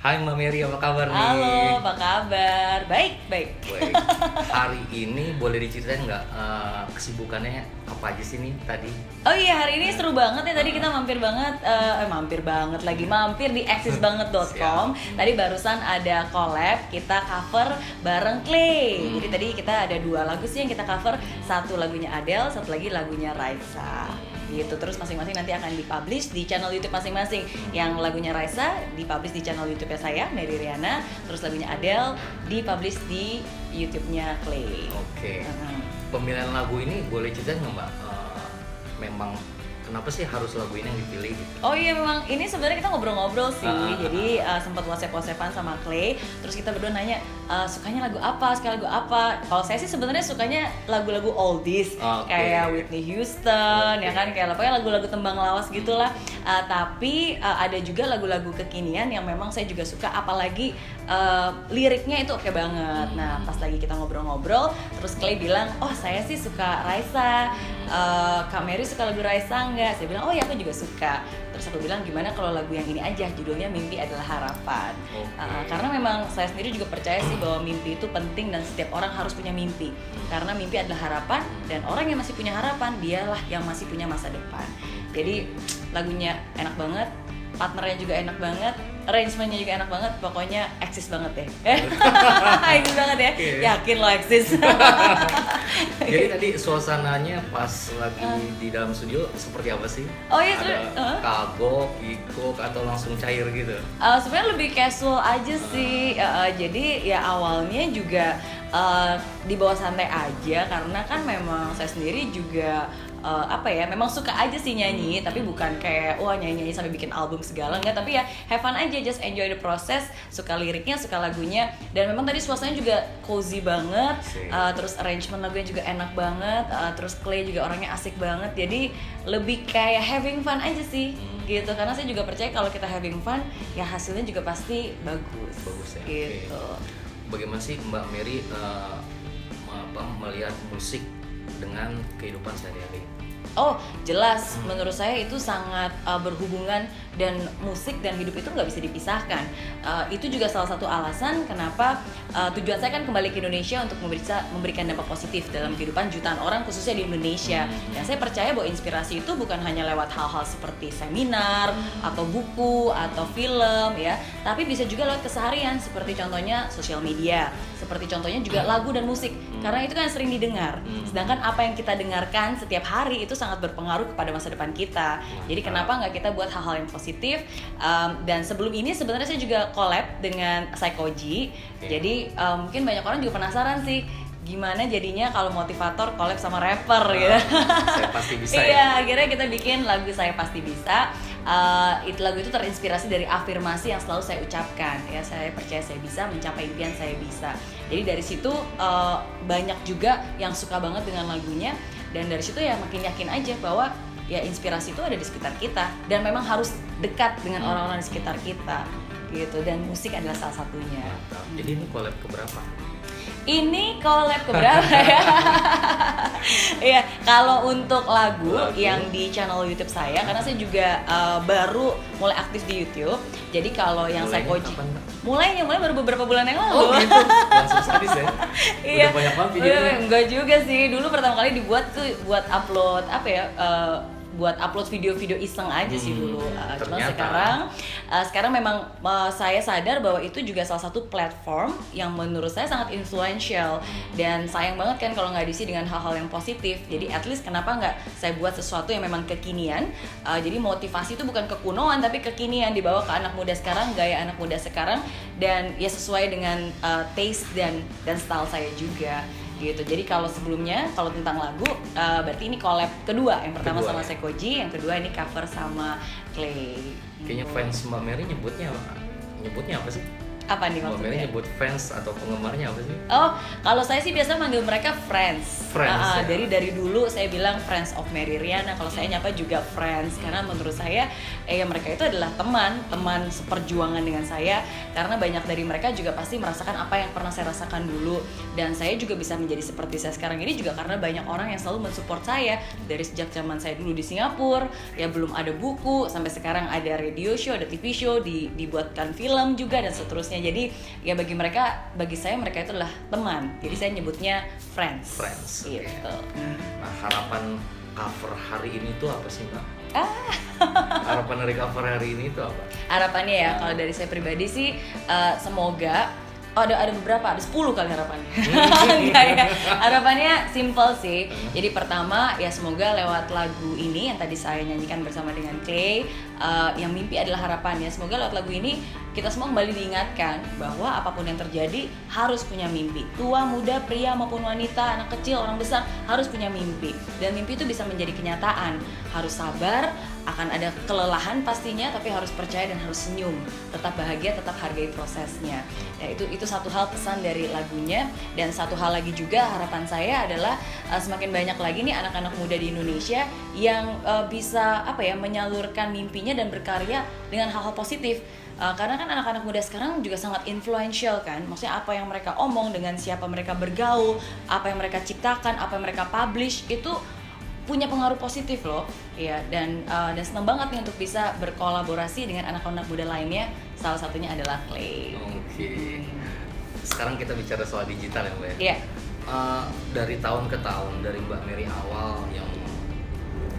Hai Mbak Mary, apa kabar nih? Halo, apa kabar? Baik. Baik. Hari ini boleh diceritain nggak kesibukannya apa aja sih nih tadi? Oh iya, hari ini seru banget ya. Tadi kita mampir di exist.banget.com. Tadi barusan ada collab, kita cover bareng Clay. Jadi tadi kita ada 2 lagu sih yang kita cover. Satu lagunya Adele, satu lagi lagunya Raisa. Gitu, terus masing-masing nanti akan dipublish di channel YouTube masing-masing. Yang lagunya Raisa dipublish di channel YouTube-nya saya, Mary Riana. Terus lagunya Adele dipublish di YouTube-nya Clay. Oke. Pemilihan lagu ini boleh ceritain nggak Mbak? Memang kenapa sih harus lagu ini yang dipilih gitu? Oh iya, memang ini sebenarnya kita ngobrol-ngobrol sih. Jadi sempat WhatsApp-WhatsAppan sama Clay. Terus kita berdua nanya sukanya lagu apa, suka lagu apa. Kalau saya sih sebenarnya sukanya lagu-lagu oldies, kayak Whitney Houston, ya kan, kayak pokoknya lagu-lagu tembang lawas gitulah. Tapi ada juga lagu-lagu kekinian yang memang saya juga suka, apalagi liriknya itu oke banget. Nah, pas lagi kita ngobrol-ngobrol, terus Clay bilang, "Oh, saya sih suka Raisa. Kak Mary suka lagu Raisa enggak?" Saya bilang, "Oh ya, aku juga suka." Terus aku bilang, "Gimana kalau lagu yang ini aja, judulnya Mimpi Adalah Harapan." Karena memang saya sendiri juga percaya sih bahwa mimpi itu penting dan setiap orang harus punya mimpi. Karena mimpi adalah harapan, dan orang yang masih punya harapan, dialah yang masih punya masa depan. Jadi lagunya enak banget, partnernya juga enak banget, arrangementnya juga enak banget, pokoknya eksis banget deh. Eksis banget ya, yakin lo eksis. Jadi tadi suasananya pas lagi di dalam studio seperti apa sih? Oh iya, ada kagok, gigok, atau langsung cair gitu? Sebenarnya lebih casual aja sih. Jadi ya awalnya juga di bawah santai aja, karena kan memang saya sendiri juga memang suka aja sih nyanyi, tapi bukan kayak nyanyi sampai bikin album segala, enggak, tapi ya have fun aja, just enjoy the process, suka liriknya, suka lagunya, dan memang tadi suasananya juga cozy banget, terus arrangement lagunya juga enak banget, terus Clay juga orangnya asik banget, jadi lebih kayak having fun aja sih, gitu, karena saya juga percaya kalau kita having fun, ya hasilnya juga pasti bagus ya, gitu. Bagaimana sih Mbak Mary melihat musik dengan kehidupan sehari-hari? Oh, jelas. Menurut saya itu sangat berhubungan, dan musik dan hidup itu nggak bisa dipisahkan. Itu juga salah satu alasan kenapa tujuan saya kan kembali ke Indonesia untuk memberikan dampak positif dalam kehidupan jutaan orang, khususnya di Indonesia. Dan saya percaya bahwa inspirasi itu bukan hanya lewat hal-hal seperti seminar atau buku atau film ya, tapi bisa juga lewat keseharian, seperti contohnya sosial media, seperti contohnya juga lagu dan musik. Karena itu kan sering didengar. Sedangkan apa yang kita dengarkan setiap hari itu sangat berpengaruh kepada masa depan kita. Jadi kenapa nggak kita buat hal-hal yang positif? Dan sebelum ini sebenarnya saya juga collab dengan Psychoji. Jadi mungkin banyak orang juga penasaran sih, gimana jadinya kalau motivator collab sama rapper gitu. Saya Pasti Bisa. Iya, akhirnya kita bikin lagu Saya Pasti Bisa. Lagu itu terinspirasi dari afirmasi yang selalu saya ucapkan ya, saya percaya saya bisa, mencapai impian saya bisa. Jadi dari situ banyak juga yang suka banget dengan lagunya, dan dari situ ya makin yakin aja bahwa ya inspirasi itu ada di sekitar kita, dan memang harus dekat dengan orang-orang di sekitar kita gitu, dan musik adalah salah satunya. Jadi ini collab keberapa? Ini collab keberapa ya? Iya, kalau untuk lagu yang di channel YouTube saya, karena saya juga baru mulai aktif di YouTube. Jadi kalau yang Psychoji mulainya baru beberapa bulan yang lalu. Oh gitu, langsung habis ya? Iya. Udah banyak banget videonya. Enggak juga sih, dulu pertama kali dibuat tuh buat upload buat upload video-video iseng aja sih dulu. Cuma sekarang memang saya sadar bahwa itu juga salah satu platform yang menurut saya sangat influential, dan sayang banget kan kalau nggak diisi dengan hal-hal yang positif. Jadi at least kenapa nggak saya buat sesuatu yang memang kekinian. Jadi motivasi itu bukan kekunoan tapi kekinian, dibawa ke anak muda sekarang, gaya anak muda sekarang, dan ya sesuai dengan taste dan style saya juga gitu. Jadi kalau sebelumnya, kalau tentang lagu, berarti ini collab kedua. Yang pertama sama Psychoji, yang kedua ini cover sama Clay. Kayaknya fans Mbak Mary nyebutnya apa sih? Apa nih maksudnya? Mbak Mary nyebut fans atau penggemarnya apa sih? Oh, kalau saya sih biasa manggil mereka friends. Ya? Dari dulu saya bilang friends of Mary Riana. Kalau saya nyapa juga friends, karena menurut saya ya mereka itu adalah teman seperjuangan dengan saya, karena banyak dari mereka juga pasti merasakan apa yang pernah saya rasakan dulu, dan saya juga bisa menjadi seperti saya sekarang ini juga karena banyak orang yang selalu mensupport saya dari sejak zaman saya dulu di Singapura, ya belum ada buku sampai sekarang ada radio show, ada TV show, dibuatkan film juga dan seterusnya. Jadi ya bagi saya mereka itu adalah teman, jadi saya nyebutnya friends gitu. Okay. Nah, harapan cover hari ini tuh apa sih Mbak? Harapan dari cover hari ini tuh apa? Harapannya ya, kalau dari saya pribadi sih semoga ada beberapa, ada 10 kali harapannya. Enggak ya. Harapannya simple sih. Jadi pertama ya semoga lewat lagu ini yang tadi saya nyanyikan bersama dengan Clay, yang mimpi adalah harapan ya. Semoga lewat lagu ini kita semua kembali diingatkan bahwa apapun yang terjadi harus punya mimpi. Tua, muda, pria maupun wanita, anak kecil, orang besar harus punya mimpi. Dan mimpi itu bisa menjadi kenyataan. Harus sabar, akan ada kelelahan pastinya, tapi harus percaya dan harus senyum. Tetap bahagia, tetap hargai prosesnya. Ya, itu satu hal pesan dari lagunya. Dan satu hal lagi juga harapan saya adalah semakin banyak lagi nih anak-anak muda di Indonesia yang bisa menyalurkan mimpinya dan berkarya dengan hal-hal positif. Karena kan anak-anak muda sekarang juga sangat influential kan, maksudnya apa yang mereka omong, dengan siapa mereka bergaul, apa yang mereka ciptakan, apa yang mereka publish itu punya pengaruh positif loh, ya. Dan senang banget nih untuk bisa berkolaborasi dengan anak-anak muda lainnya. Salah satunya adalah Clay. Oke. Sekarang kita bicara soal digital ya Mbak. Iya. Dari tahun ke tahun, dari Mbak Mary awal yang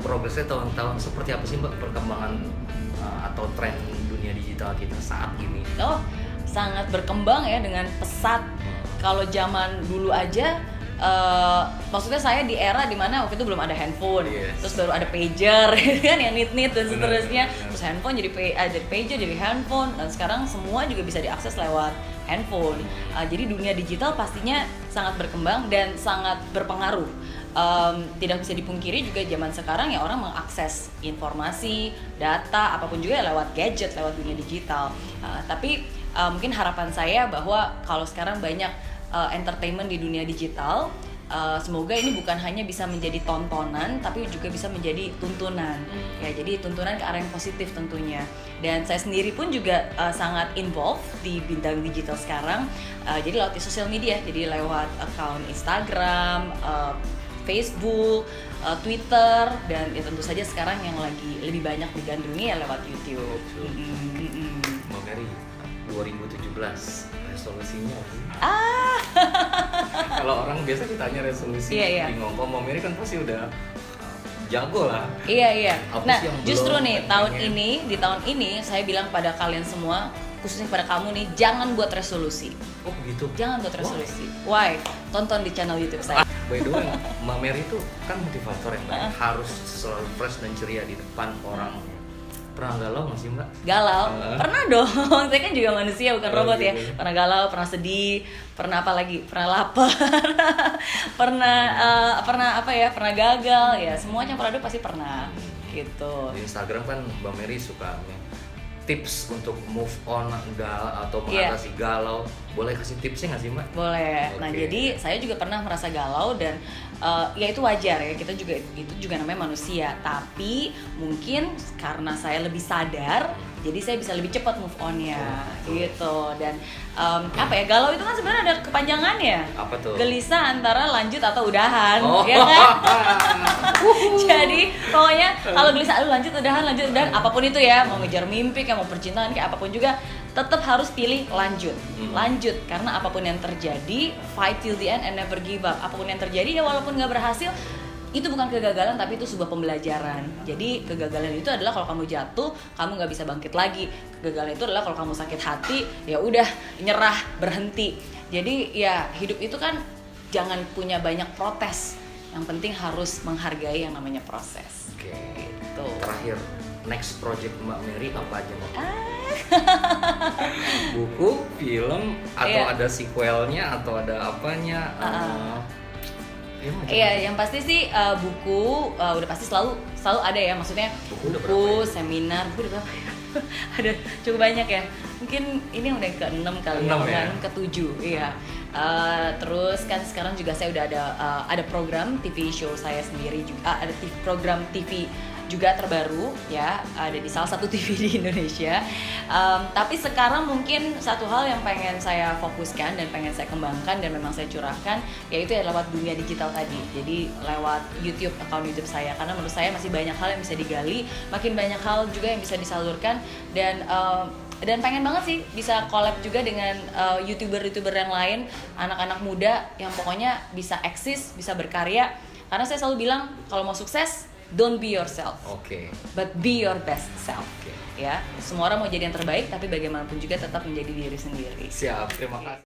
progresnya tahun-tahun, seperti apa sih Mbak perkembangan atau tren dunia digital kita saat ini? Oh, sangat berkembang ya dengan pesat. Kalau zaman dulu aja, maksudnya saya di era dimana waktu itu belum ada handphone, terus baru ada pager, kan yang nit-nit dan seterusnya. Terus handphone jadi pager, jadi handphone, dan sekarang semua juga bisa diakses lewat handphone. Jadi dunia digital pastinya sangat berkembang dan sangat berpengaruh. Tidak bisa dipungkiri juga zaman sekarang ya orang mengakses informasi, data, apapun juga lewat gadget, lewat dunia digital. Tapi mungkin harapan saya bahwa kalau sekarang banyak entertainment di dunia digital, semoga ini bukan hanya bisa menjadi tontonan tapi juga bisa menjadi tuntunan. Ya, jadi tuntunan ke arah yang positif tentunya. Dan saya sendiri pun juga sangat involved di bidang digital sekarang. Jadi lewat sosial media, jadi lewat account Instagram, Facebook, Twitter, dan ya tentu saja sekarang yang lagi lebih banyak digandrungi ya lewat YouTube. Mbak Mary, 2017 resolusinya apa sih? Kalau orang biasa ditanya resolusi di ngomong, Mbak Mary kan pasti udah jago lah. Iya. Apa Nah, justru nih di tahun ini saya bilang pada kalian semua, khususnya pada kamu nih, jangan buat resolusi. Oh begitu? Jangan buat resolusi. Why? Tonton di channel YouTube saya. By the way, Mbak Mary itu kan motivator ya Mbak, harus selalu fresh dan ceria di depan orang. Pernah galau nggak sih Mbak? Galau? Pernah dong, saya kan juga manusia bukan robot ya. Gitu. Pernah galau, pernah sedih, pernah apa lagi? Pernah lapar, pernah gagal, ya semua campur aduk pasti pernah gitu. Di Instagram kan Mbak Mary suka tips untuk move on atau mengatasi galau. Boleh kasih tipsnya nggak sih Mbak? Boleh. Nah jadi saya juga pernah merasa galau dan ya itu wajar ya, kita juga itu juga namanya manusia. Tapi mungkin karena saya lebih sadar, jadi saya bisa lebih cepat move on-nya gitu. Dan galau itu kan sebenarnya ada kepanjangannya. Apa tuh? Gelisah antara lanjut atau udahan, ya kan? Jadi pokoknya kalau gelisah lanjut udahan, apapun itu ya, mau ngejar mimpi kayak mau percintaan kayak apapun juga, tetap harus pilih lanjut karena apapun yang terjadi, fight till the end and never give up. Apapun yang terjadi ya walaupun nggak berhasil, itu bukan kegagalan tapi itu sebuah pembelajaran. Jadi kegagalan itu adalah kalau kamu jatuh, kamu nggak bisa bangkit lagi. Kegagalan itu adalah kalau kamu sakit hati, ya udah nyerah, berhenti. Jadi ya hidup itu kan jangan punya banyak protes. Yang penting harus menghargai yang namanya proses. Oke. Gitu. Terakhir, next project Mbak Mary apa aja Mbak? Buku, film, atau ada sequelnya atau ada apanya? Iya, yang pasti sih buku udah pasti selalu ada ya, maksudnya buku seminar, buku udah berapa ya? Ada cukup banyak ya. Mungkin ini udah ke-6 kali ya, ke-7, iya. Terus kan sekarang juga saya udah ada program TV show saya sendiri juga, ada program TV juga terbaru ya, ada di salah satu TV di Indonesia. Tapi sekarang mungkin satu hal yang pengen saya fokuskan dan pengen saya kembangkan dan memang saya curahkan, yaitu ya lewat dunia digital tadi. Jadi lewat YouTube, akun YouTube saya, karena menurut saya masih banyak hal yang bisa digali, makin banyak hal juga yang bisa disalurkan, dan pengen banget sih bisa collab juga dengan YouTuber-YouTuber yang lain, anak-anak muda yang pokoknya bisa eksis, bisa berkarya. Karena saya selalu bilang kalau mau sukses, don't be yourself, but be your best self. Ya, semua orang mau jadi yang terbaik, tapi bagaimanapun juga tetap menjadi diri sendiri. Siap, terima kasih.